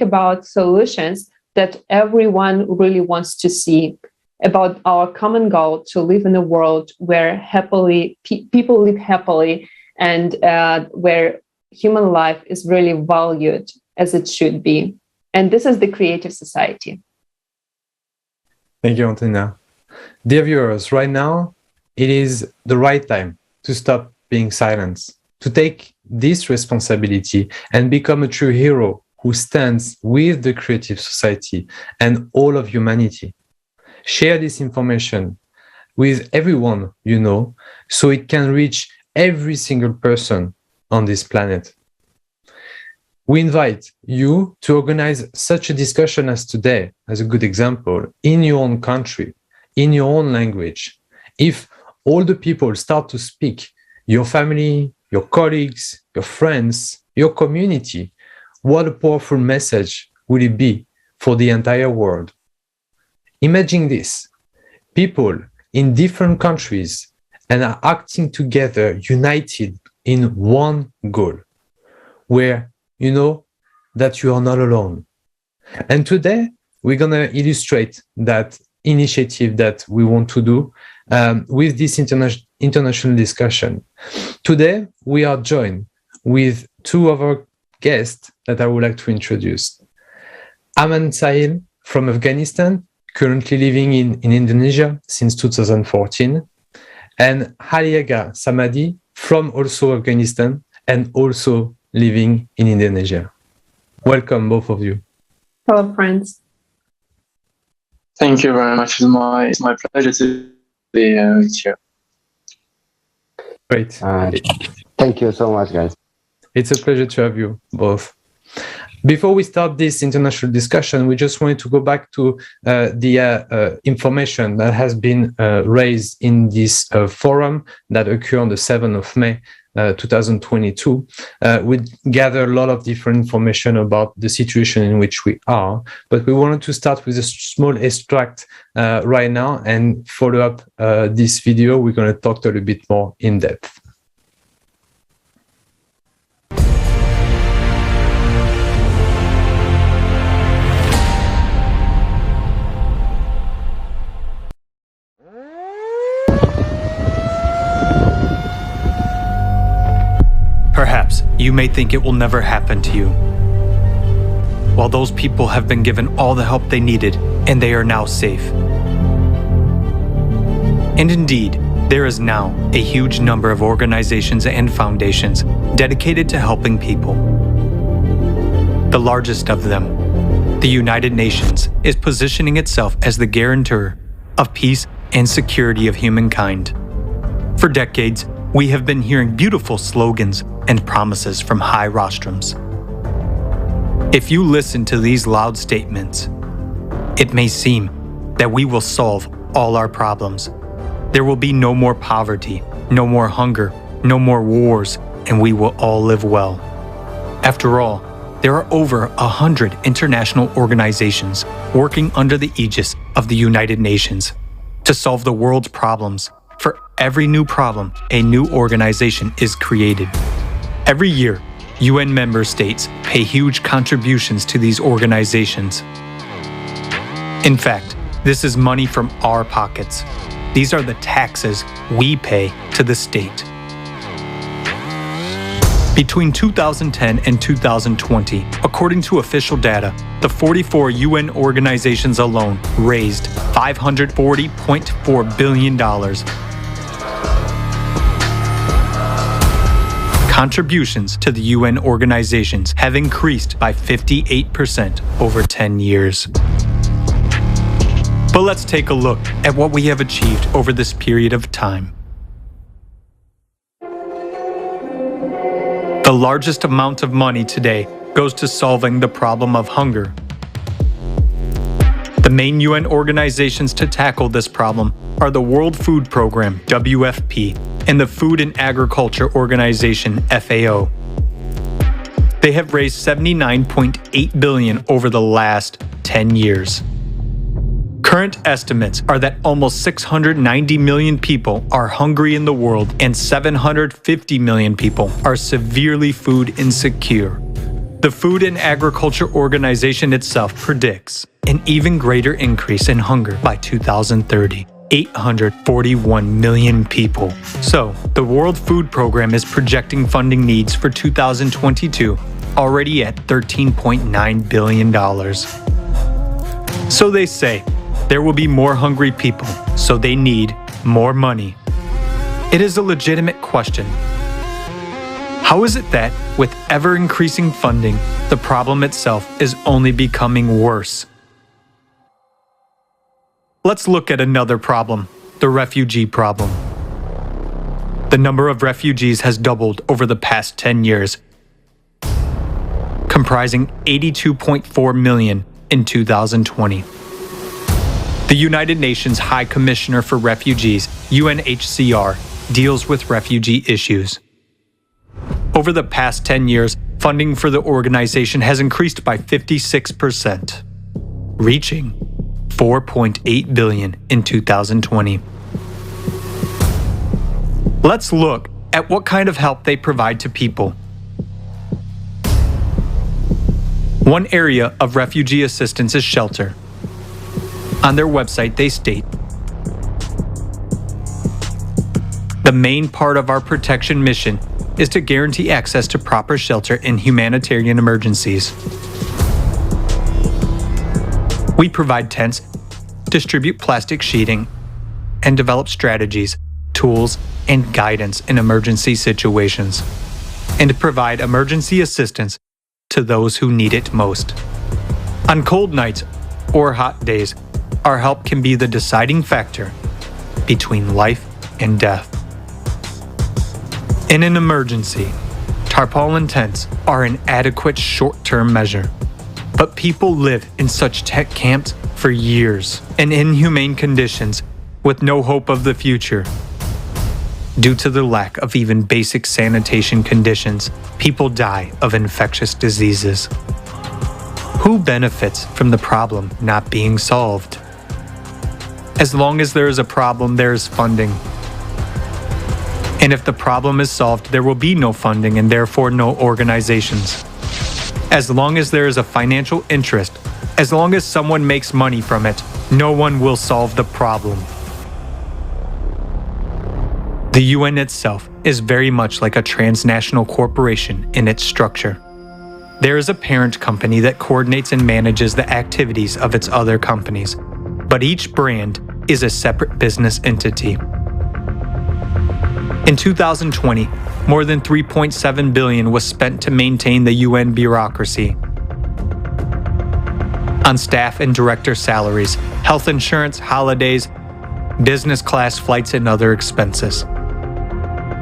about solutions that everyone really wants to see, about our common goal to live in a world where people live happily and where human life is really valued as it should be. And this is the creative society. Thank you, Antonina. Dear viewers, right now, it is the right time to stop being silent, to take this responsibility and become a true hero who stands with the creative society and all of humanity. Share this information with everyone you know so it can reach every single person on this planet. We invite you to organize such a discussion as today, as a good example, in your own country, in your own language. If all the people start to speak, your family, your colleagues, your friends, your community, what a powerful message would it be for the entire world? Imagine this, people in different countries and are acting together, united in one goal, where you know that you are not alone. And today, we're going to illustrate that initiative that we want to do with this international discussion. Today, we are joined with two of our guests that I would like to introduce. Aman Sahil from Afghanistan, currently living in Indonesia since 2014, and Ali Agha Samadi from also Afghanistan and also living in Indonesia. Welcome, both of you. Hello, friends. Thank you very much. It's my pleasure to be with you. Great. Thank you so much, guys. It's a pleasure to have you both. Before we start this international discussion, we just wanted to go back to the information that has been raised in this forum that occurred on the 7th of May 2022. We gather a lot of different information about the situation in which we are, but we wanted to start with a small extract right now and follow up this video. We're going to talk a little bit more in depth. Perhaps you may think it will never happen to you. While those people have been given all the help they needed and they are now safe. And indeed, there is now a huge number of organizations and foundations dedicated to helping people. The largest of them, the United Nations, is positioning itself as the guarantor of peace and security of humankind. For decades, we have been hearing beautiful slogans and promises from high rostrums. If you listen to these loud statements, it may seem that we will solve all our problems. There will be no more poverty, no more hunger, no more wars, and we will all live well. After all, there are over 100 international organizations working under the aegis of the United Nations to solve the world's problems. For every new problem, a new organization is created. Every year, UN member states pay huge contributions to these organizations. In fact, this is money from our pockets. These are the taxes we pay to the state. Between 2010 and 2020, according to official data, the 44 UN organizations alone raised $540.4 billion. Contributions to the UN organizations have increased by 58% over 10 years. But let's take a look at what we have achieved over this period of time. The largest amount of money today goes to solving the problem of hunger. The main UN organizations to tackle this problem are the World Food Program, WFP, and the Food and Agriculture Organization, FAO. They have raised $79.8 billion over the last 10 years. Current estimates are that almost 690 million people are hungry in the world and 750 million people are severely food insecure. The Food and Agriculture Organization itself predicts an even greater increase in hunger by 2030. 841 million people. So, the World Food Program is projecting funding needs for 2022 already at $13.9 billion. So they say, there will be more hungry people, so they need more money. It is a legitimate question. How is it that, with ever-increasing funding, the problem itself is only becoming worse? Let's look at another problem, the refugee problem. The number of refugees has doubled over the past 10 years, comprising 82.4 million in 2020. The United Nations High Commissioner for Refugees, UNHCR, deals with refugee issues. Over the past 10 years, funding for the organization has increased by 56%, reaching $4.8 billion in 2020. Let's look at what kind of help they provide to people. One area of refugee assistance is shelter. On their website, they state, "The main part of our protection mission is to guarantee access to proper shelter in humanitarian emergencies. We provide tents, distribute plastic sheeting, and develop strategies, tools, and guidance in emergency situations, and provide emergency assistance to those who need it most. On cold nights or hot days, our help can be the deciding factor between life and death. In an emergency, tarpaulin tents are an adequate short-term measure, but people live in such tent camps for years in inhumane conditions with no hope of the future. Due to the lack of even basic sanitation conditions, people die of infectious diseases. Who benefits from the problem not being solved? As long as there is a problem, there is funding. And if the problem is solved, there will be no funding and therefore no organizations. As long as there is a financial interest, as long as someone makes money from it, no one will solve the problem. The UN itself is very much like a transnational corporation in its structure. There is a parent company that coordinates and manages the activities of its other companies, but each brand is a separate business entity. In 2020, more than $3.7 billion was spent to maintain the UN bureaucracy on staff and director salaries, health insurance, holidays, business class flights, and other expenses.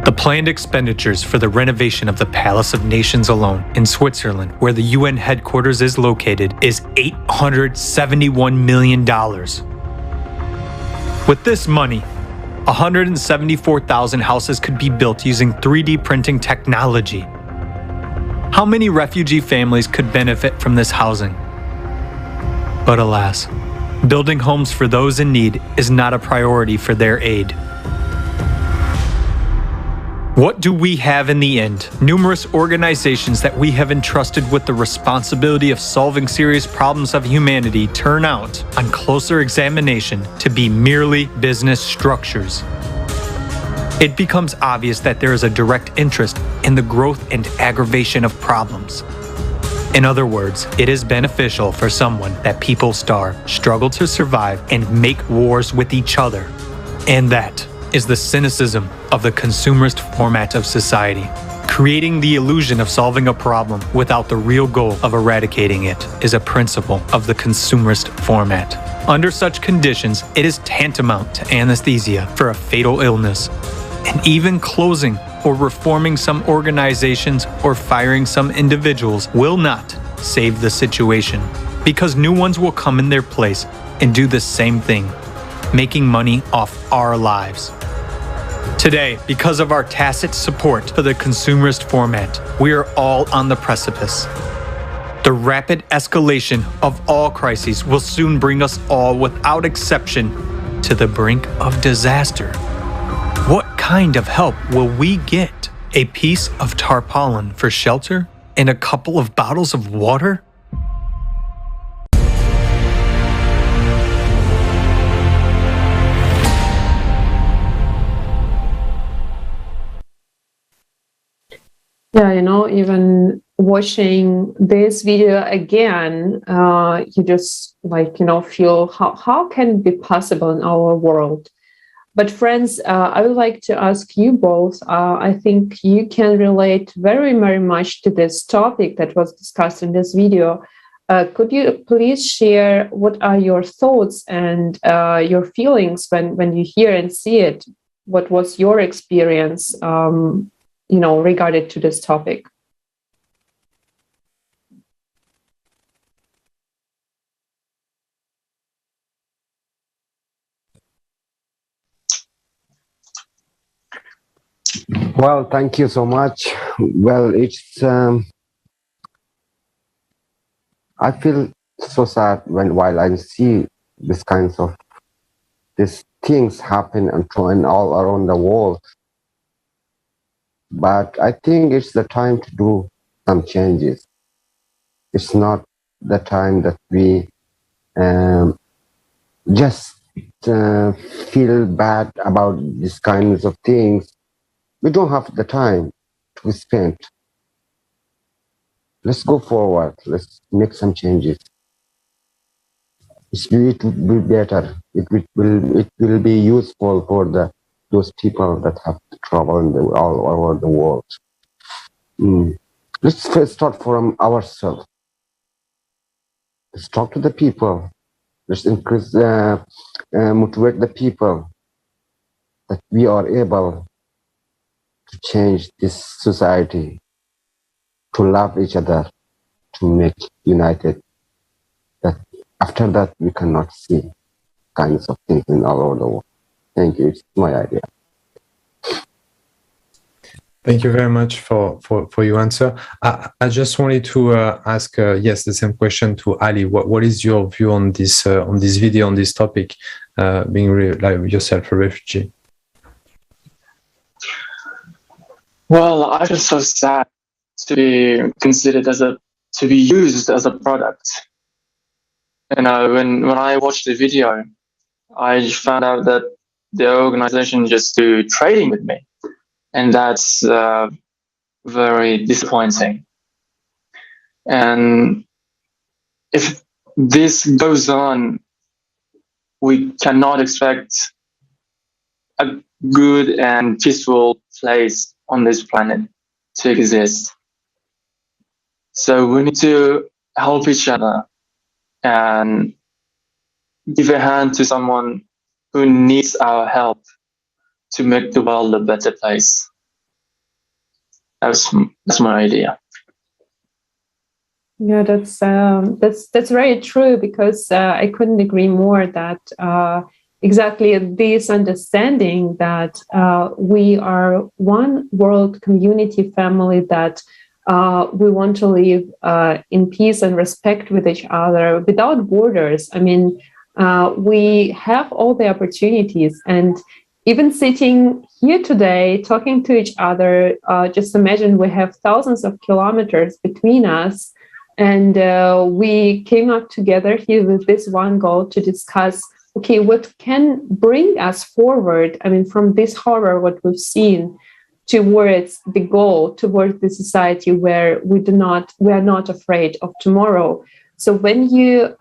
The planned expenditures for the renovation of the Palace of Nations alone in Switzerland, where the UN headquarters is located, is $871 million. With this money, 174,000 houses could be built using 3D printing technology. How many refugee families could benefit from this housing? But alas, building homes for those in need is not a priority for their aid. What do we have in the end? Numerous organizations that we have entrusted with the responsibility of solving serious problems of humanity turn out, on closer examination, to be merely business structures. It becomes obvious that there is a direct interest in the growth and aggravation of problems. In other words, it is beneficial for someone that people starve, struggle to survive, and make wars with each other. And that is the cynicism of the consumerist format of society, creating the illusion of solving a problem without the real goal of eradicating it is a principle of the consumerist format. Under such conditions, it is tantamount to anesthesia for a fatal illness, and even closing or reforming some organizations or firing some individuals will not save the situation, because new ones will come in their place and do the same thing, making money off our lives. Today, because of our tacit support for the consumerist format, we are all on the precipice. The rapid escalation of all crises will soon bring us all, without exception, to the brink of disaster. What kind of help will we get? A piece of tarpaulin for shelter and a couple of bottles of water? Yeah, even watching this video again, you just feel how can it be possible in our world? But friends, I would like to ask you both. I think you can relate very, very much to this topic that was discussed in this video. Could you please share what are your thoughts and your feelings when you hear and see it? What was your experience, regarded to this topic? Well, thank you so much. Well, I feel so sad while I see these things happen and all around the world. But I think it's the time to do some changes. It's not the time that we just feel bad about these kinds of things. We don't have the time to spend. Let's go forward. Let's make some changes. It will be better. It will be useful for those people that have trouble all over the world. Let's first start from ourselves. Let's talk to the people. Let's motivate the people that we are able to change this society, to love each other, to make united. That after that we cannot see kinds of things in all over the world. Thank you. It's my idea. Thank you very much for your answer. I just wanted to ask, the same question to Ali. What is your view on this video, on this topic, being yourself a refugee? Well, I feel so sad to be considered to be used as a product. When I watched the video, I found out that the organization just do trading with me, and that's very disappointing. And if this goes on, we cannot expect a good and peaceful place on this planet to exist. So we need to help each other and give a hand to someone who needs our help to make the world a better place. That's my idea. Yeah, that's very true, because I couldn't agree more that exactly this understanding that we are one world community family, that we want to live in peace and respect with each other without borders. I mean, we have all the opportunities, and even sitting here today talking to each other, just imagine we have thousands of kilometers between us, and we came up together here with this one goal to discuss, okay, what can bring us forward, I mean, from this horror, what we've seen, towards the goal, towards the society where we are not afraid of tomorrow. So when you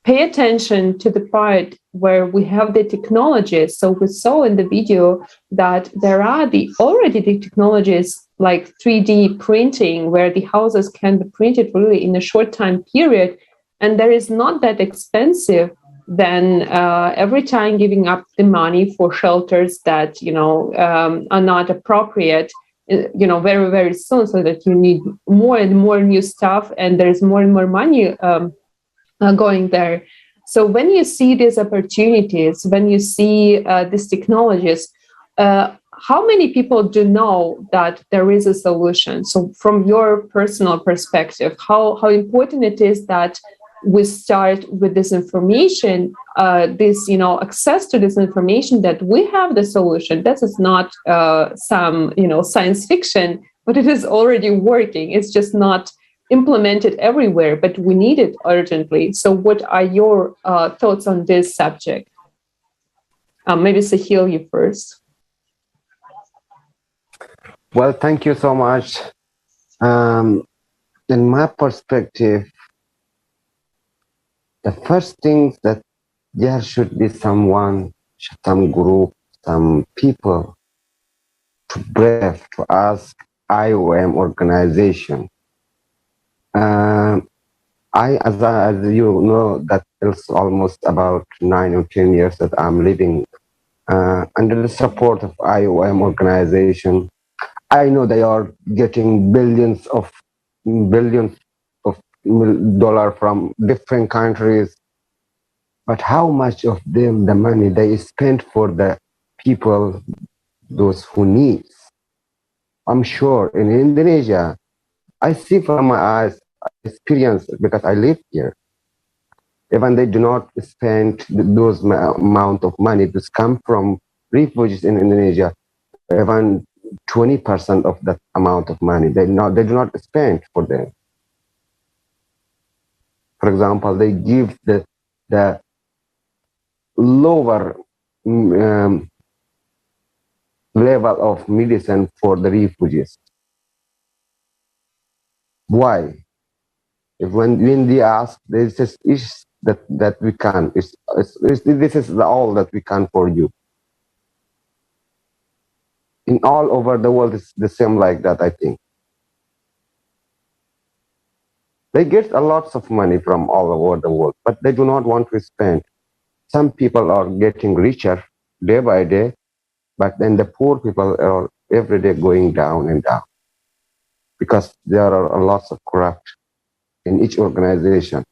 pay attention to the part where we have the technologies, so we saw in the video that there are already the technologies like 3D printing, where the houses can be printed really in a short time period, and there is not that expensive then every time giving up the money for shelters that are not appropriate, very, very soon, so that you need more and more new stuff, and there's more and more money going there. So when you see these opportunities, when you see these technologies, how many people do know that there is a solution? So from your personal perspective, how important it is that we start with this information, access to this information, that we have the solution. This is not some, science fiction but it is already working. It's just not implemented everywhere, but we need it urgently. So what are your thoughts on this subject? Maybe Sahil, you first. Well, thank you so much. In my perspective, the first thing that there should be someone, some group, some people to brave to ask IOM organization. As you know, that it's almost about 9 or 10 years that I'm living under the support of IOM organization. I know they are getting billions of dollars from different countries, but how much of them the money they spend for the people, those who need? I'm sure in Indonesia, I see from my eyes, experience because I live here. Even they do not spend those amount of money to come from refugees in Indonesia, even 20% of that amount of money they do not spend for them. For example, they give the lower level of medicine for the refugees. Why? If when they ask, they say, "Is that we can? This is all that we can for you." In all over the world, it's the same like that. I think they get a lots of money from all over the world, but they do not want to spend. Some people are getting richer day by day, but then the poor people are every day going down and down because there are lots of corrupt in each organization.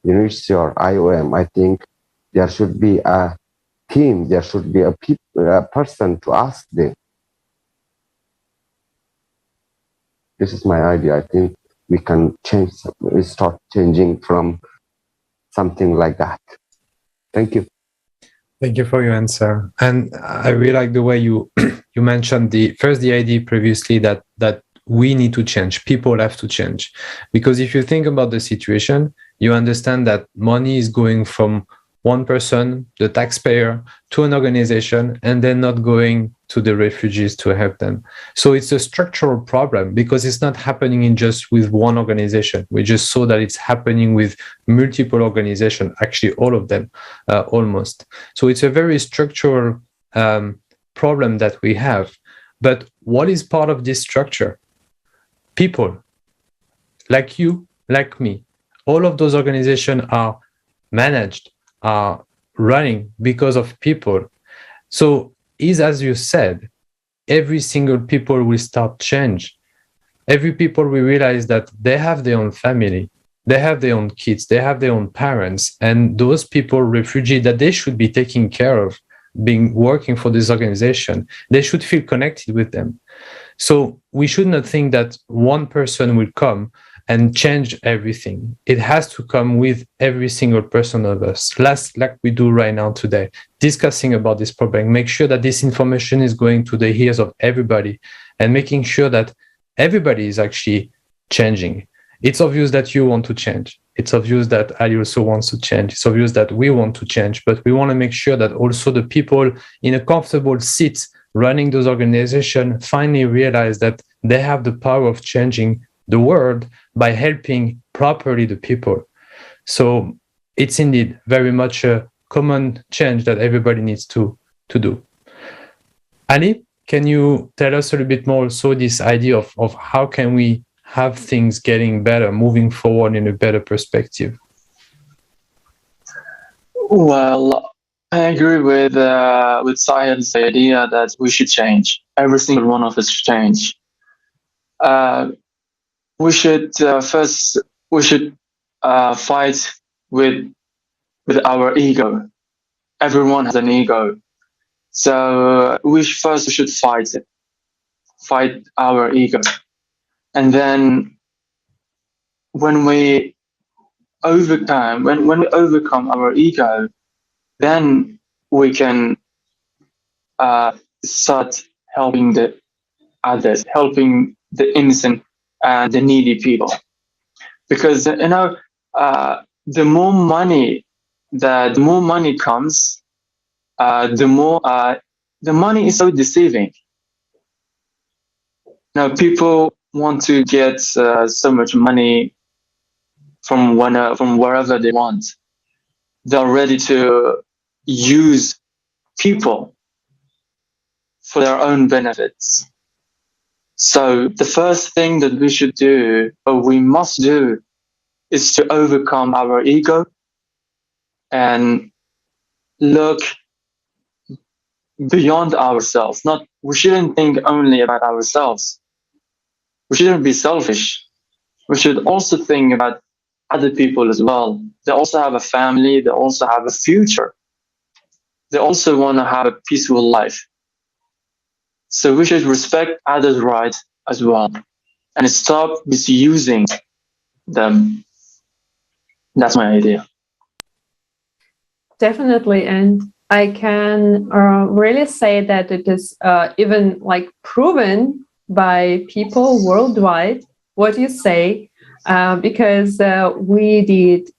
In each IOM, I think there should be a team, there should be a person to ask them. This is my idea. I think we can start changing from something like that. Thank you. Thank you for your answer. And I really like the way you you mentioned the idea previously that we need to change. People have to change. Because if you think about the situation, you understand that money is going from one person, the taxpayer, to an organization, and then not going to the refugees to help them. So it's a structural problem because it's not happening in just with one organization. We just saw that it's happening with multiple organizations, actually all of them, almost. So it's a very structural problem that we have. But what is part of this structure? People, like you, like me. All of those organizations are managed, are running because of people. So as you said, every single people will start change. Every people will realize that they have their own family, they have their own kids, they have their own parents, and those people, refugees, that they should be taking care of, working for this organization, they should feel connected with them. So we should not think that one person will come and change everything. It has to come with every single person of us, like we do right now today, discussing about this problem, make sure that this information is going to the ears of everybody and making sure that everybody is actually changing. It's obvious that you want to change. It's obvious that Ali also wants to change. It's obvious that we want to change, but we want to make sure that also the people in a comfortable seat running those organizations finally realize that they have the power of changing the world by helping properly the people. So it's indeed very much a common change that everybody needs to do. Ali, can you tell us a little bit more also this idea of how can we have things getting better, moving forward in a better perspective? Well, I agree with Sahil's idea that we should change. Every single one of us should change. We should fight with our ego. Everyone has an ego, so we should fight our ego, and then when we overcome our ego, then we can start helping others, helping the innocent and the needy people. Because the more money comes, the money is so deceiving. People want to get so much money from wherever they want. They're ready to use people for their own benefits. So the first thing that we should do, or we must do, is to overcome our ego and look beyond ourselves. We shouldn't think only about ourselves. We shouldn't be selfish. We should also think about other people as well. They also have a family. They also have a future. They also want to have a peaceful life. So we should respect others' rights as well and stop misusing them. That's my idea. Definitely. And I can really say that it is even like proven by people worldwide what you say, because we did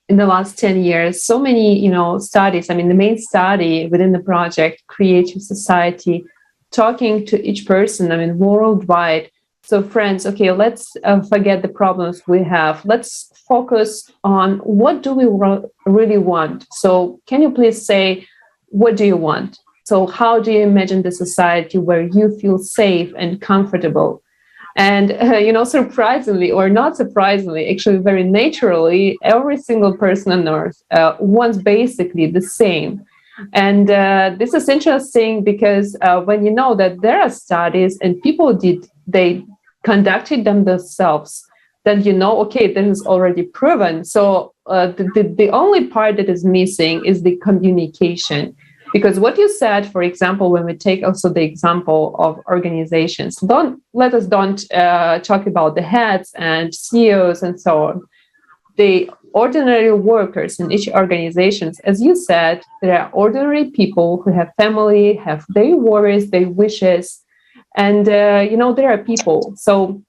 in the last 10 years so many studies. I mean, the main study within the project, Creative Society, talking to each person, I mean, worldwide. So friends, okay, let's forget the problems we have. Let's focus on what do we really want. So can you please say, what do you want? So how do you imagine the society where you feel safe and comfortable? And, surprisingly or not surprisingly, actually very naturally, every single person on earth wants basically the same. And this is interesting because when you know that there are studies and people they conducted them themselves, then okay, this is already proven. So the only part that is missing is the communication. Because what you said, for example, when we take also the example of organizations, don't talk about the heads and CEOs and so on. The ordinary workers in each organizations, as you said, there are ordinary people who have family, have their worries, their wishes, and there are people. So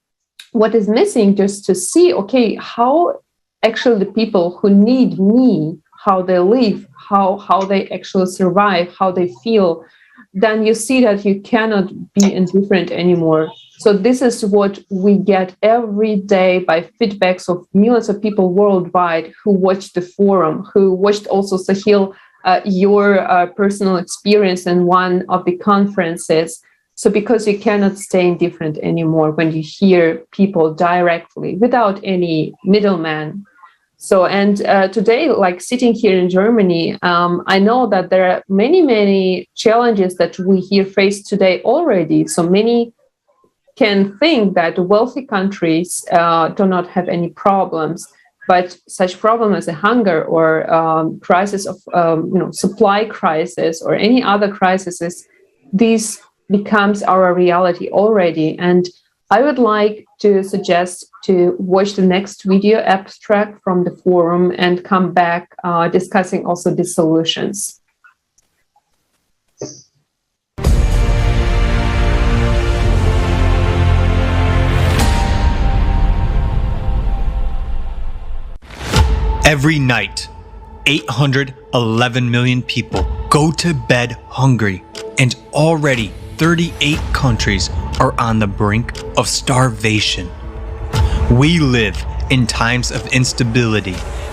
what is missing just to see, okay, how actually the people who need me, how they live, how they actually survive, how they feel, then you see that you cannot be indifferent anymore. So this is what we get every day by feedbacks of millions of people worldwide who watched the forum, who watched also, Sahil, your personal experience in one of the conferences. So because you cannot stay indifferent anymore when you hear people directly without any middleman. So, and today, like sitting here in Germany, I know that there are many, many challenges that we here face today already. So many can think that wealthy countries do not have any problems, but such problem as a hunger or crisis of, supply crisis or any other crises, these becomes our reality already. And I would like to suggest to watch the next video abstract from the forum and come back discussing also the solutions. Every night, 811 million people go to bed hungry, and already 38 countries are on the brink of starvation. We live in times of instability,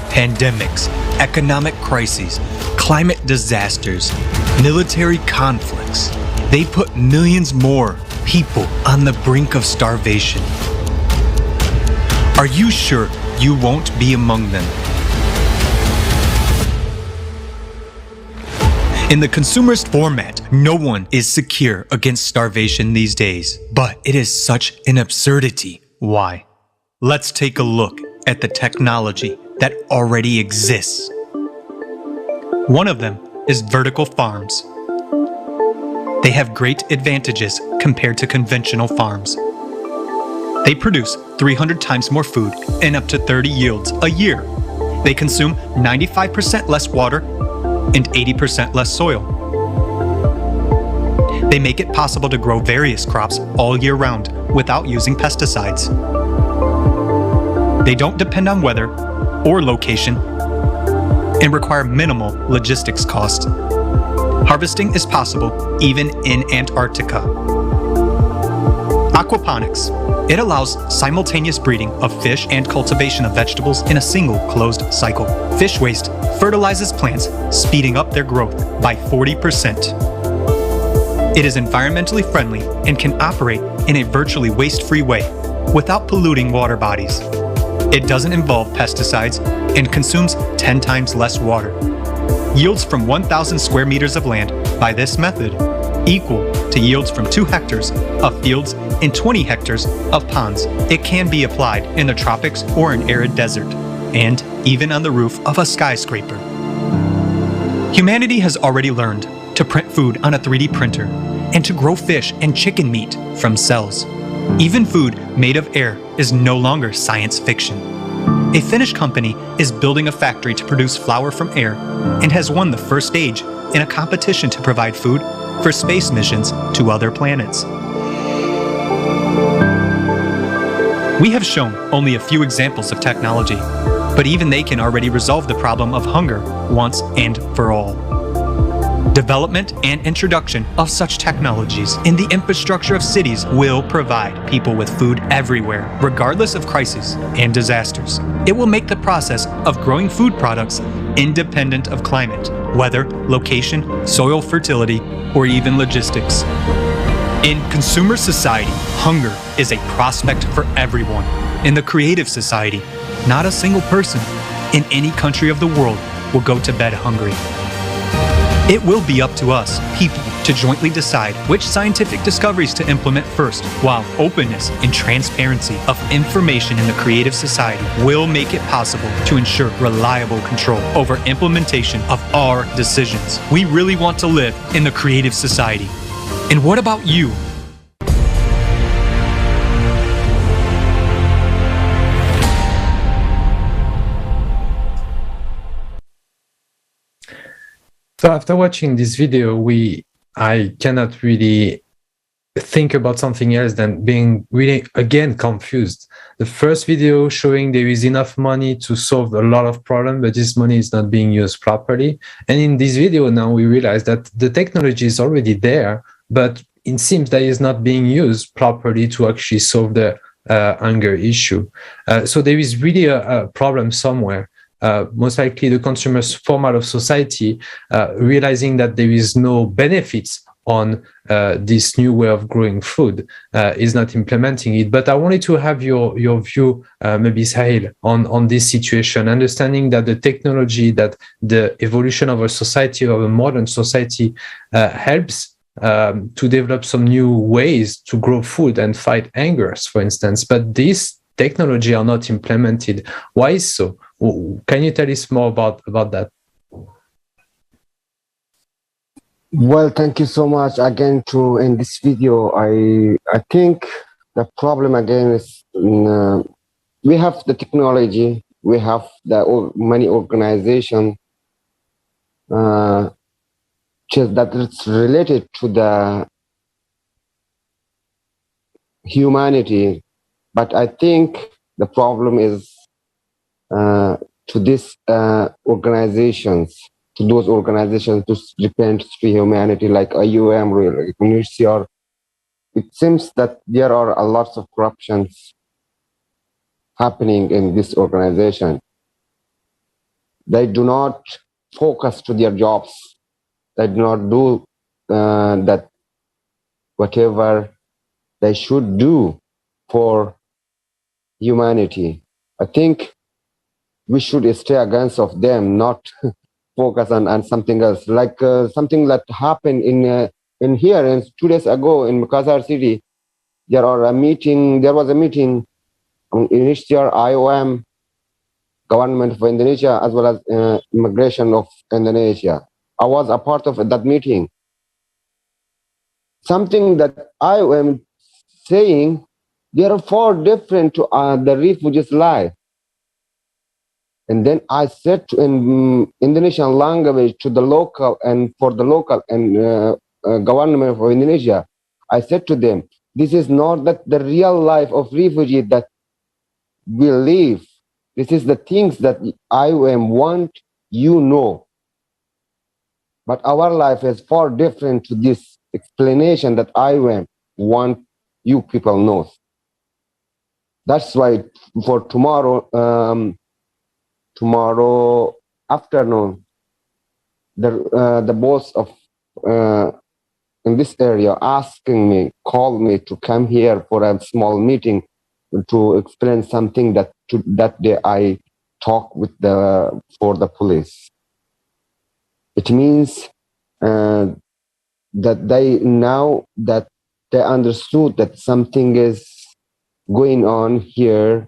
pandemics, economic crises, climate disasters, military conflicts. They put millions more people on the brink of starvation. Are you sure you won't be among them? In the consumerist format, no one is secure against starvation these days. But it is such an absurdity. Why? Let's take a look at the technology that already exists. One of them is vertical farms. They have great advantages compared to conventional farms. They produce 300 times more food and up to 30 yields a year. They consume 95% less water and 80% less soil. They make it possible to grow various crops all year round without using pesticides. They don't depend on weather or location and require minimal logistics cost. Harvesting is possible even in Antarctica. Aquaponics. It allows simultaneous breeding of fish and cultivation of vegetables in a single closed cycle. Fish waste fertilizes plants, speeding up their growth by 40%. It is environmentally friendly and can operate in a virtually waste-free way without polluting water bodies. It doesn't involve pesticides and consumes 10 times less water. Yields from 1,000 square meters of land by this method equal to yields from 2 hectares of fields and 20 hectares of ponds. It can be applied in the tropics or an arid desert, and even on the roof of a skyscraper. Humanity has already learned to print food on a 3D printer and to grow fish and chicken meat from cells. Even food made of air is no longer science fiction. A Finnish company is building a factory to produce flour from air and has won the first stage in a competition to provide food for space missions to other planets. We have shown only a few examples of technology, but even they can already resolve the problem of hunger once and for all. Development and introduction of such technologies in the infrastructure of cities will provide people with food everywhere, regardless of crises and disasters. It will make the process of growing food products independent of climate, weather, location, soil fertility, or even logistics. In consumer society, hunger is a prospect for everyone. In the creative society, not a single person in any country of the world will go to bed hungry. It will be up to us, people, to jointly decide which scientific discoveries to implement first, while openness and transparency of information in the creative society will make it possible to ensure reliable control over implementation of our decisions. We really want to live in the creative society. And what about you? So after watching this video, I cannot really think about something else than being really, again, confused. The first video showing there is enough money to solve a lot of problems, but this money is not being used properly. And in this video now, we realize that the technology is already there, but it seems that it's not being used properly to actually solve the hunger issue. So there is really a problem somewhere. Most likely the consumers format of society, realizing that there is no benefits on this new way of growing food, is not implementing it. But I wanted to have your view, maybe Sahil, on this situation, understanding that the technology, that the evolution of a society, of a modern society, helps to develop some new ways to grow food and fight hungers, for instance. But these technology are not implemented. Why is so? Can you tell us more about that? Well, thank you so much again. In this video, I think the problem again is we have the technology, we have the many organizations that it's related to the humanity, but I think the problem is to these organizations, to those organizations to depend to humanity, like IUM, Indonesia. It seems that there are a lot of corruptions happening in this organization. They do not focus to their jobs. They do not do that whatever they should do for humanity. I think we should stay against of them, not focus on something else. Like something that happened in here, and 2 days ago in Makassar city, there was a meeting on Indonesia, IOM, government of Indonesia, as well as immigration of Indonesia. I was a part of that meeting. Something that I am saying, there are 4 different the refugees life. And then I said in Indonesian language to the local and for the local and government of Indonesia. I said to them, this is not the real life of refugee that we live. This is the things that IOM want you know. But our life is far different to this explanation that IOM want you people know. That's why for tomorrow afternoon, the boss of in this area called me to come here for a small meeting to explain something that day I talked with for the police. It means that they understood that something is going on here.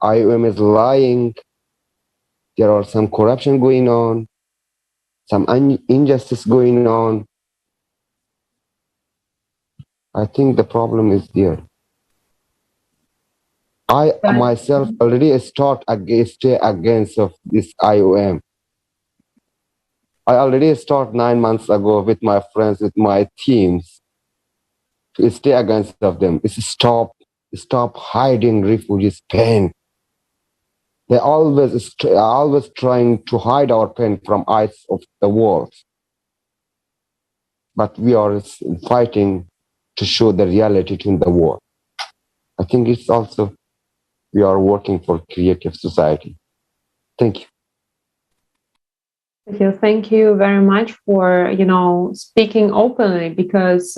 IOM is lying. There are some corruption going on, some injustice going on. I think the problem is there. I myself already stay against of this IOM. I already start 9 months ago with my friends, with my teams, to stay against of them. It's stop hiding refugees' pain. They always trying to hide our pain from eyes of the world. But we are fighting to show the reality in the world. I think it's also we are working for creative society. Thank you. Thank you very much for speaking openly, because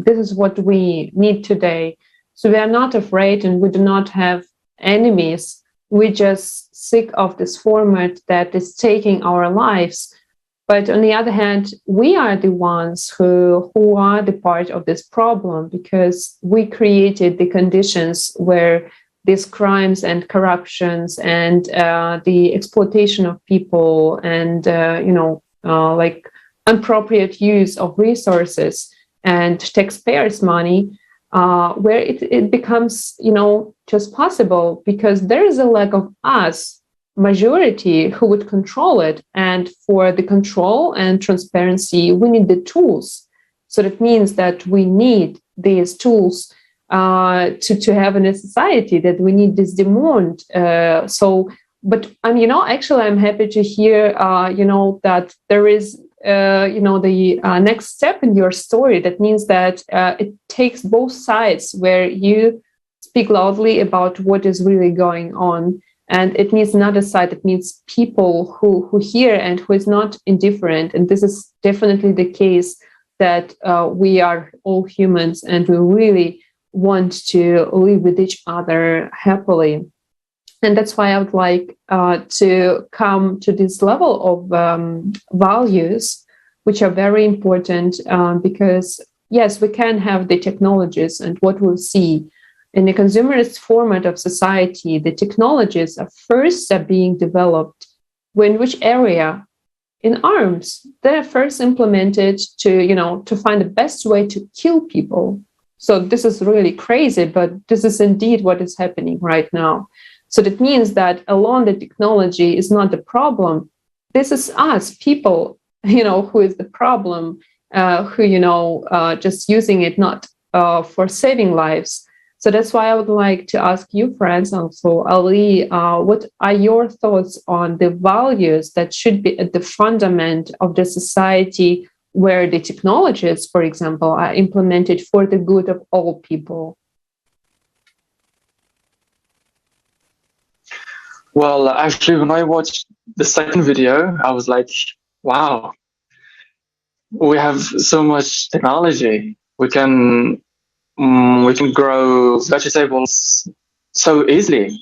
this is what we need today. So we are not afraid and we do not have enemies. We're just sick of this format that is taking our lives. But on the other hand, we are the ones who are the part of this problem, because we created the conditions where these crimes and corruptions and the exploitation of people and like inappropriate use of resources and taxpayers' money, where it becomes just possible because there is a lack of us majority who would control it. And for the control and transparency, we need the tools. So that means that we need these tools to have in a society, that we need this demand. But actually, I'm happy to hear, that there is, the next step in your story. That means that it takes both sides, where you speak loudly about what is really going on. And it needs another side. It needs people who hear and who is not indifferent. And this is definitely the case, that we are all humans and we really want to live with each other happily. And that's why I would like to come to this level of values, which are very important, because, yes, we can have the technologies, and what we'll see in the consumerist format of society, the technologies are being developed. In which area? In arms. They're first implemented to find the best way to kill people. So this is really crazy, but this is indeed what is happening right now. So that means that alone the technology is not the problem. This is us, people, who is the problem, who, just using it not for saving lives. So that's why I would like to ask you, friends, also, Ali, what are your thoughts on the values that should be at the fundament of the society where the technologies, for example, are implemented for the good of all people? Well, actually, when I watched the second video, I was like, wow, we have so much technology. We can grow vegetables so easily,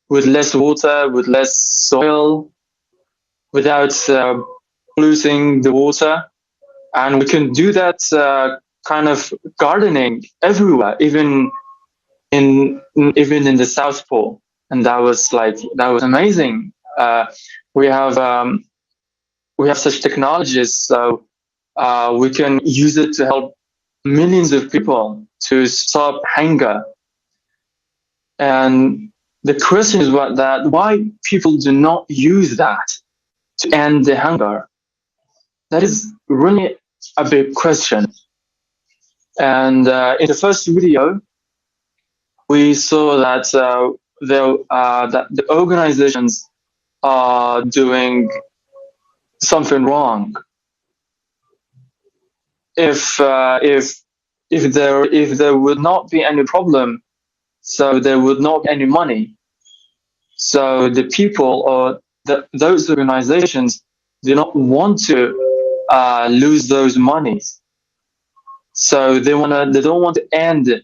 with less water, with less soil, without polluting the water. And we can do that kind of gardening everywhere, even in the South Pole. And that was amazing. We have such technologies, so we can use it to help millions of people to stop hunger. And the question is why people do not use that to end the hunger. That is really a big question. And in the first video, we saw that that the organizations are doing something wrong. If there would not be any problem, so there would not be any money. So the people or those organizations do not want to lose those monies. So they don't want to end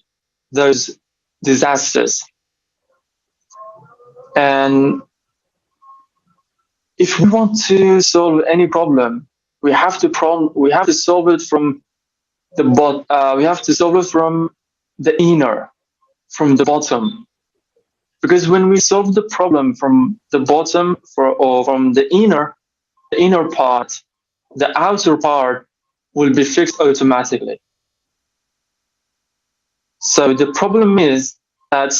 those disasters. And if we want to solve any problem, we have to solve it from we have to solve it from the inner, from the bottom. Because when we solve the problem from the bottom or from the inner part, the outer part will be fixed automatically. So the problem is that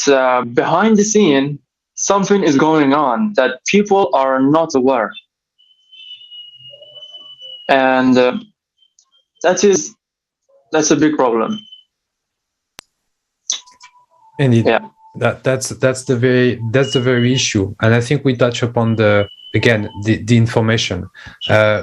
behind the scene, something is going on that people are not aware. And that's a big problem. Indeed. Yeah. That's the very issue, and I think we touch upon the information.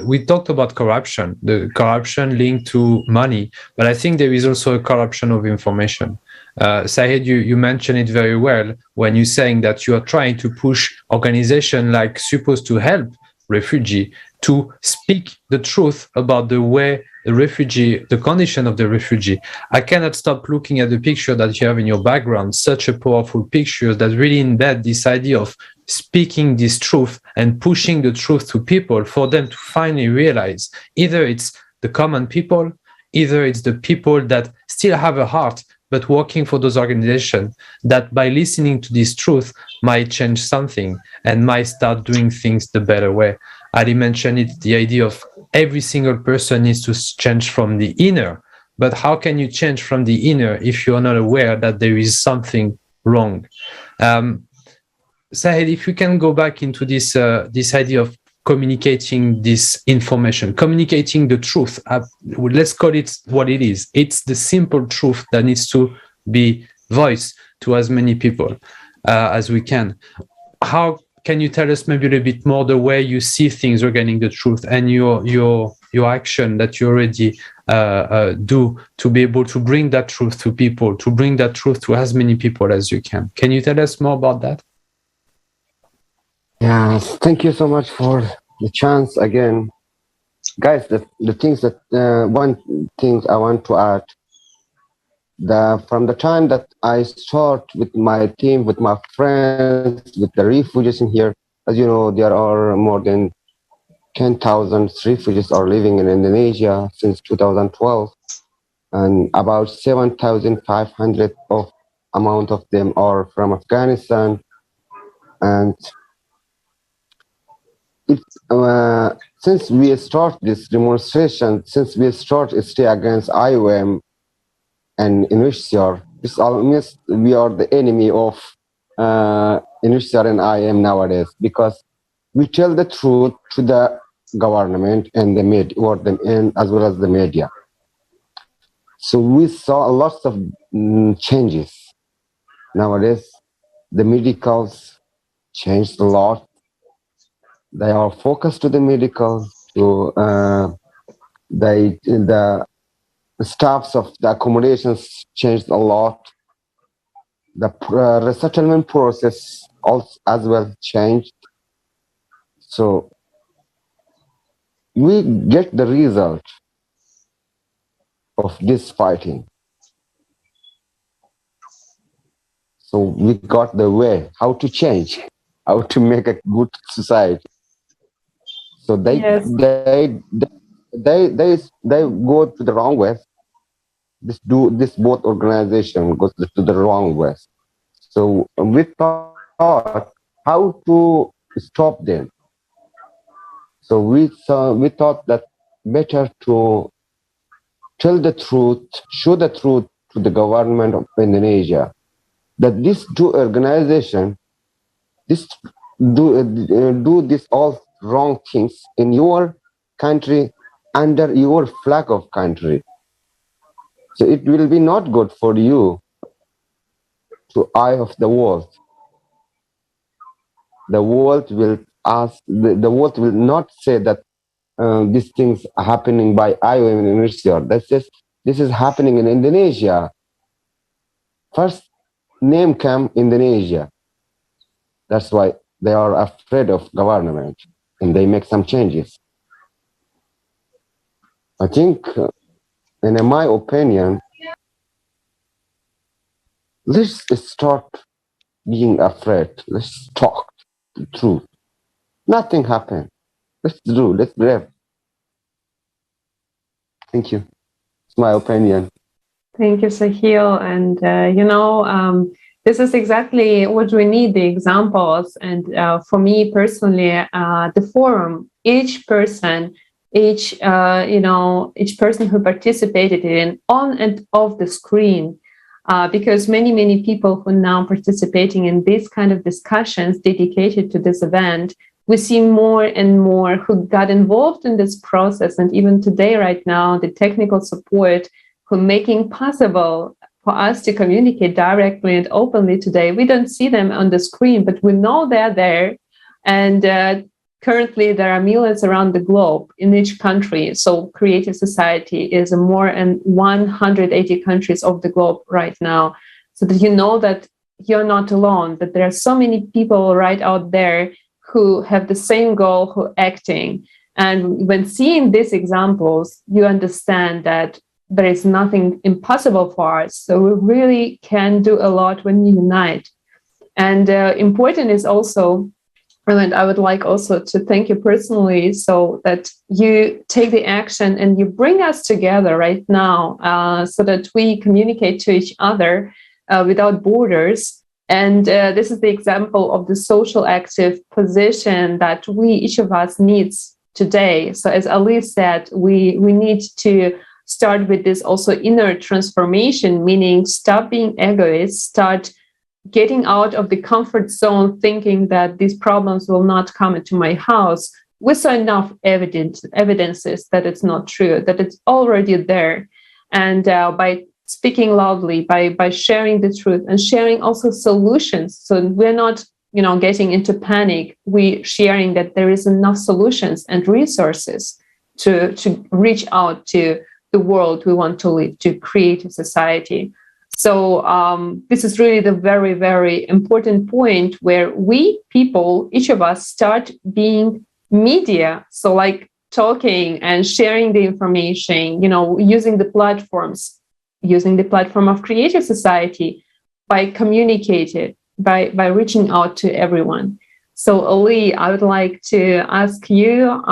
We talked about corruption, the corruption linked to money, but I think there is also a corruption of information. Sahid, you mentioned it very well when you're saying that you are trying to push organizations like supposed to help refugee to speak the truth about the way the condition of the refugee. I cannot stop looking at the picture that you have in your background, such a powerful picture that really embed this idea of speaking this truth and pushing the truth to people for them to finally realize either it's the common people, either it's the people that still have a heart but working for those organizations that by listening to this truth might change something and might start doing things the better way. Ali mentioned it, the idea of every single person needs to change from the inner. But how can you change from the inner if you're not aware that there is something wrong? Sahid, if you can go back into this idea of communicating this information, communicating the truth, let's call it what it is. It's the simple truth that needs to be voiced to as many people as we can. How can you tell us maybe a little bit more the way you see things regarding the truth and your action that you already do to be able to bring that truth to people, to bring that truth to as many people as you can? Can you tell us more about that? Yeah, thank you so much for the chance again. Guys, the things that, one thing I want to add, from the time that I start with my team, with my friends, with the refugees in here, as you know, there are more than 10,000 refugees are living in Indonesia since 2012, and about 7,500 of amount of them are from Afghanistan. And since we start this demonstration, since we start stay against IOM and UNHCR, it's almost we are the enemy of UNHCR and IOM nowadays, because we tell the truth to the government and the media, or and as well as the media. So we saw lots of changes nowadays. The medicals changed a lot. They are focused to the medical, to the staffs of the accommodations changed a lot. The resettlement process also as well changed. So we get the result of this fighting. So we got the way how to change, how to make a good society. So they go to the wrong way. This both organization goes to the wrong way. So we thought how to stop them. So we thought that better to tell the truth, show the truth to the government of Indonesia, that these two organizations do this all wrong things in your country under your flag of country. So it will be not good for you to eye of the world. The world will ask, the world will not say that these things are happening by Iowa University, or that's just, this is happening in Indonesia. First name came Indonesia. That's why they are afraid of government and they make some changes. I think, in my opinion, let's start being afraid. Let's talk the truth. Nothing happened. Let's brave. Thank you. It's my opinion. Thank you, Sahil. And, this is exactly what we need, the examples. And for me personally, the forum, each person who participated in on and off the screen, because many people who now participating in these kind of discussions dedicated to this event, we see more and more who got involved in this process. And even today, right now, the technical support who making possible for us to communicate directly and openly today. We don't see them on the screen, but we know they're there. And currently, there are millions around the globe in each country. So Creative Society is in more than 180 countries of the globe right now. So that you know that you're not alone, that there are so many people right out there who have the same goal, who acting. And when seeing these examples, you understand that there is nothing impossible for us. So we really can do a lot when we unite. And important is also, and I would like also to thank you personally, so that you take the action and you bring us together right now, so that we communicate to each other without borders. And this is the example of the social active position that we, each of us, needs today. So as Ali said, we need to start with this also inner transformation, meaning stop being egoist, start getting out of the comfort zone, thinking that these problems will not come into my house. We saw enough evidences that it's not true, that it's already there. And by speaking loudly, by sharing the truth and sharing also solutions, so we're not getting into panic, we sharing that there is enough solutions and resources to reach out to the world we want to live, to create a society. So this is really the very, very important point where we people, each of us, start being media. So like talking and sharing the information, using the platforms, using the platform of Creative Society, by communicating, by reaching out to everyone. So Ali, I would like to ask you,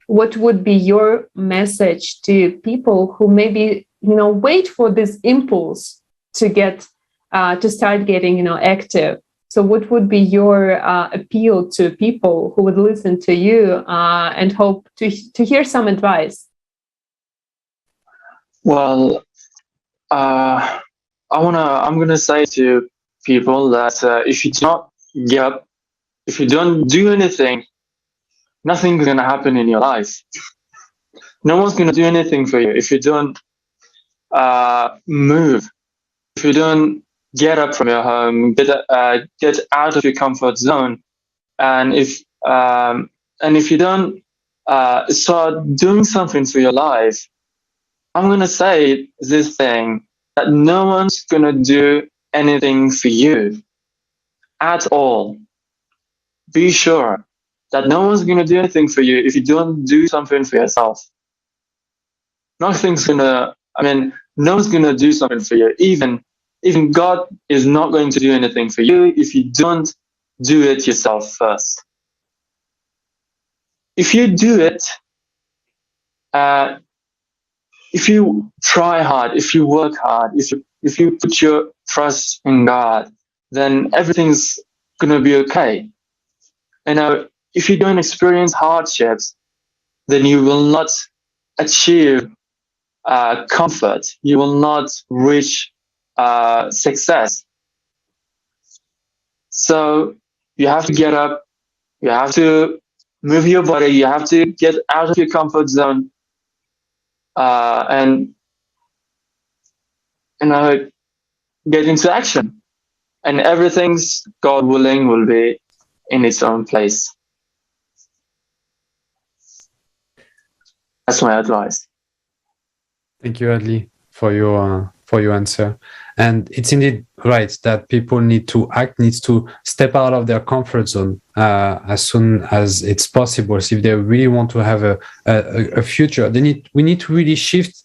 what would be your message to people who maybe, wait for this impulse to get, to start getting, active? So what would be your appeal to people who would listen to you and hope to hear some advice? Well, I'm gonna say to people that if you do not get up, if you don't do anything, nothing's gonna happen in your life. No one's gonna do anything for you if you don't move. If you don't get up from your home, get out of your comfort zone, and if you don't start doing something for your life, I'm gonna say this thing, that no one's gonna do anything for you at all. Be sure that no one's gonna do anything for you if you don't do something for yourself. No one's gonna do something for you. Even God is not going to do anything for you if you don't do it yourself first. If you do it, if you try hard, if you work hard, if you put your trust in God, then everything's gonna be okay. If you don't experience hardships, then you will not achieve comfort. You will not reach success. So you have to get up. You have to move your body. You have to get out of your comfort zone. and get into action, and everything's, God willing, will be in its own place. That's my advice. Thank you, Adli, for your answer. And it's indeed right that people need to act, needs to step out of their comfort zone as soon as it's possible. So if they really want to have a future, we need to really shift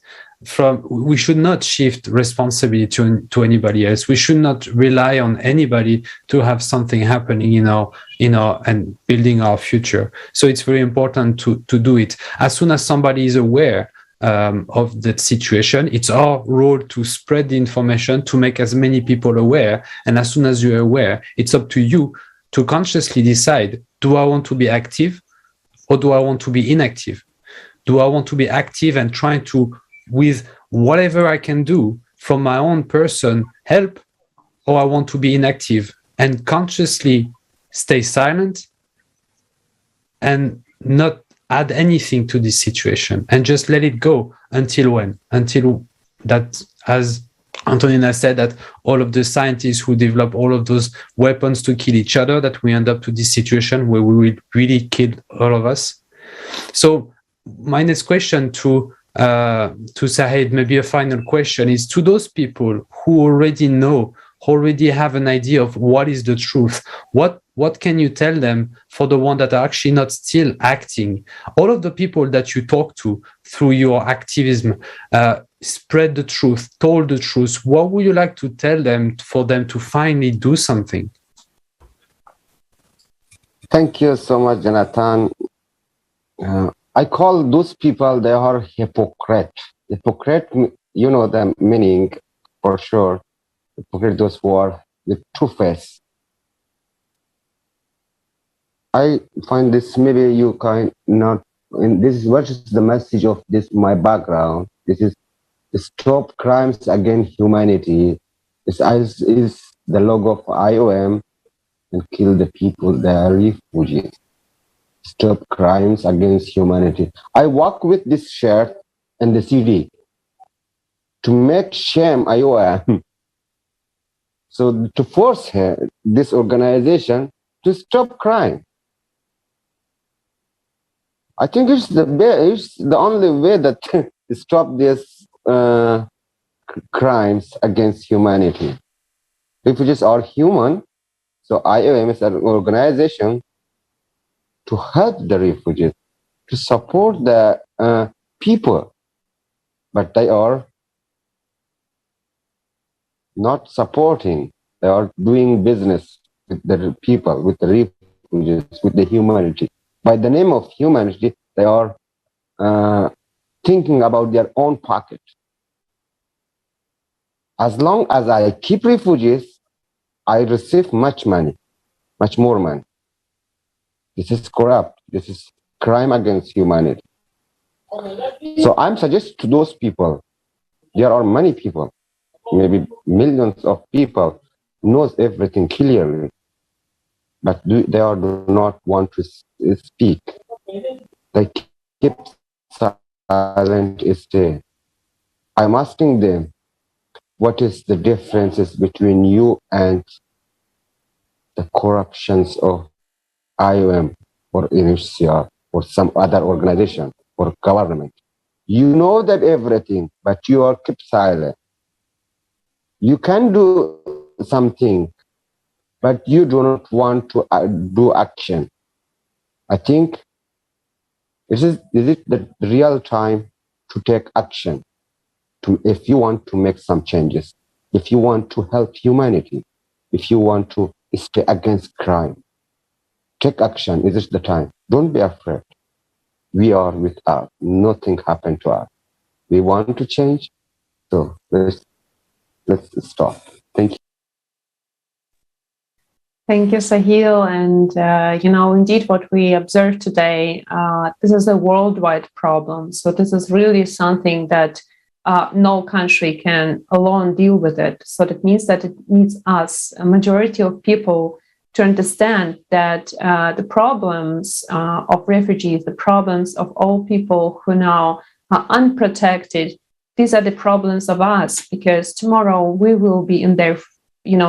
we should not shift responsibility to anybody else. We should not rely on anybody to have something happening and building our future. So it's very important to do it. As soon as somebody is aware of that situation, it's our role to spread the information, to make as many people aware. And as soon as you're aware, it's up to you to consciously decide, do I want to be active or do I want to be inactive? Do I want to be active and trying to, with whatever I can do from my own person, help, or I want to be inactive and consciously stay silent and not add anything to this situation and just let it go until when? Until that, as Antonina said, that all of the scientists who develop all of those weapons to kill each other, that we end up to this situation where we will really kill all of us. So my next question to Sahid, maybe a final question, is to those people who already have an idea of what is the truth. What can you tell them for the ones that are actually not still acting? All of the people that you talk to through your activism, spread the truth, told the truth. What would you like to tell them for them to finally do something? Thank you so much, Jonathan. I call those people, they are hypocrite. Hypocrite, you know the meaning for sure. Hypocrite, those who are with two face. I find this, maybe you can not, and this is what is the message of this, my background. This is stop crimes against humanity. This is the logo of IOM, and kill the people, they are refugees. Stop crimes against humanity. I walk with this shirt and the CD to make shame IOM. So to force this organization to stop crime. I think it's the only way that to stop these crimes against humanity. Refugees are human, so IOM is an organization to help the refugees, to support the people, but they are not supporting. They are doing business with the people, with the refugees, with the humanity. By the name of humanity, they are thinking about their own pocket. As long as I keep refugees, I receive much money, much more money. This is corrupt. This is crime against humanity. So I'm suggesting to those people, there are many people, maybe millions of people, knows everything clearly, but do not want to speak. They keep silent instead. I'm asking them, what is the differences between you and the corruptions of IOM or Indonesia or some other organization or government? You know that everything, but you are kept silent. You can do something, but you do not want to do action. I think is it the real time to take action if you want to make some changes, if you want to help humanity, if you want to stay against crime. Take action. Is it the time? Don't be afraid. We are with us. Nothing happened to us. We want to change. So let's stop. Thank you. Thank you, Sahil. And, indeed what we observed today, this is a worldwide problem. So this is really something that no country can alone deal with it. So that means that it needs us, a majority of people, to understand that the problems of refugees, the problems of all people who now unprotected, these are the problems of us, because tomorrow we will be in their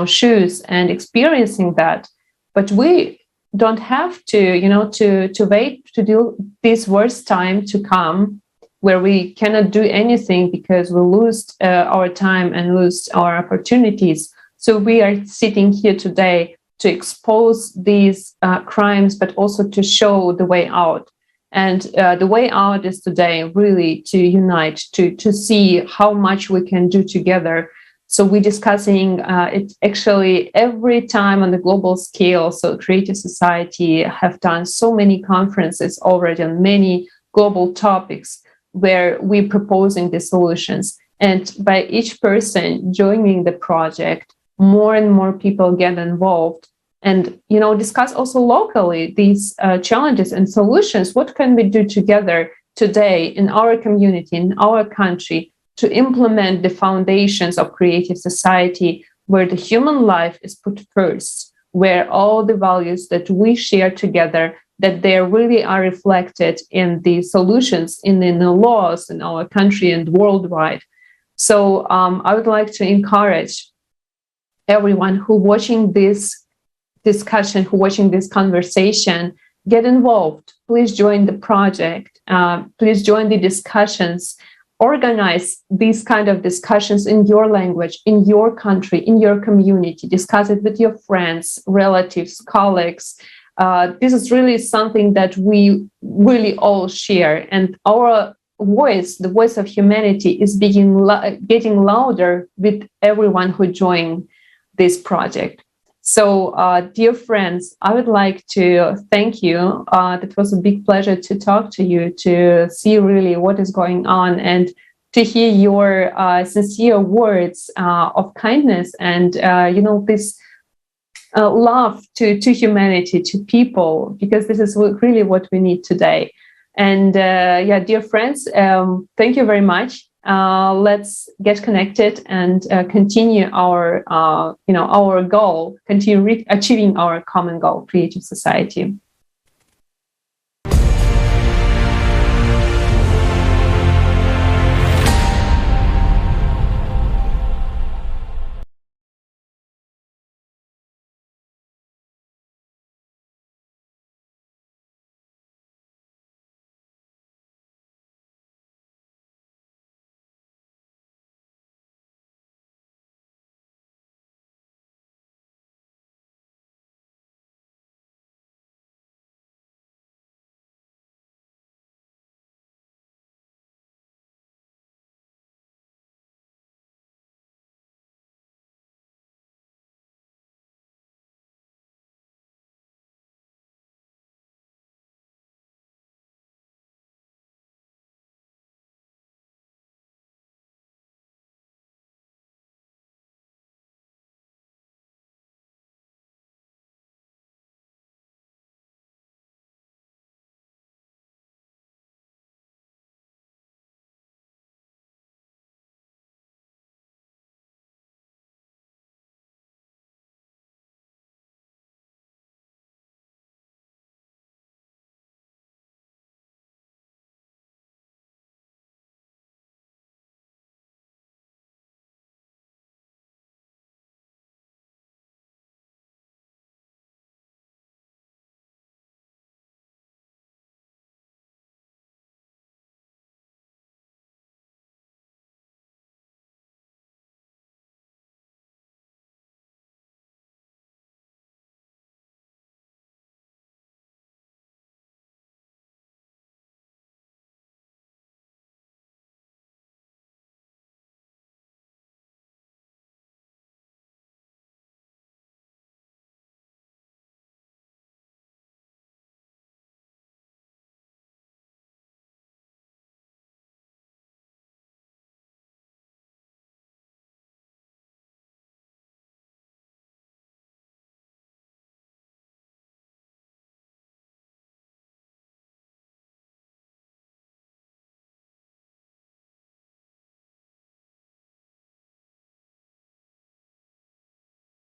shoes and experiencing that. But we don't have to to wait to do this worst time to come, where we cannot do anything because we lose our time and lose our opportunities. So we are sitting here today to expose these crimes, but also to show the way out. And the way out is today really to unite, to see how much we can do together. So we're discussing it actually every time on the global scale. So Creative Society have done so many conferences already on many global topics where we're proposing the solutions. And by each person joining the project, more and more people get involved and discuss also locally these challenges and solutions. What can we do together today in our community, in our country, to implement the foundations of Creative Society, where the human life is put first, where all the values that we share together, that they really are reflected in the solutions, in the laws in our country and worldwide. So I would like to encourage everyone who watching this discussion, who watching this conversation, get involved. Please join the project. Please join the discussions. Organize these kind of discussions in your language, in your country, in your community. Discuss it with your friends, relatives, colleagues. This is really something that we really all share. And our voice, the voice of humanity, is getting louder with everyone who join this project. So, dear friends, I would like to thank you. It was a big pleasure to talk to you, to see really what is going on, and to hear your sincere words of kindness and this love to humanity, to people, because this is really what we need today. And dear friends, thank you very much. Let's get connected and continue our goal, continue achieving our common goal, Creative Society.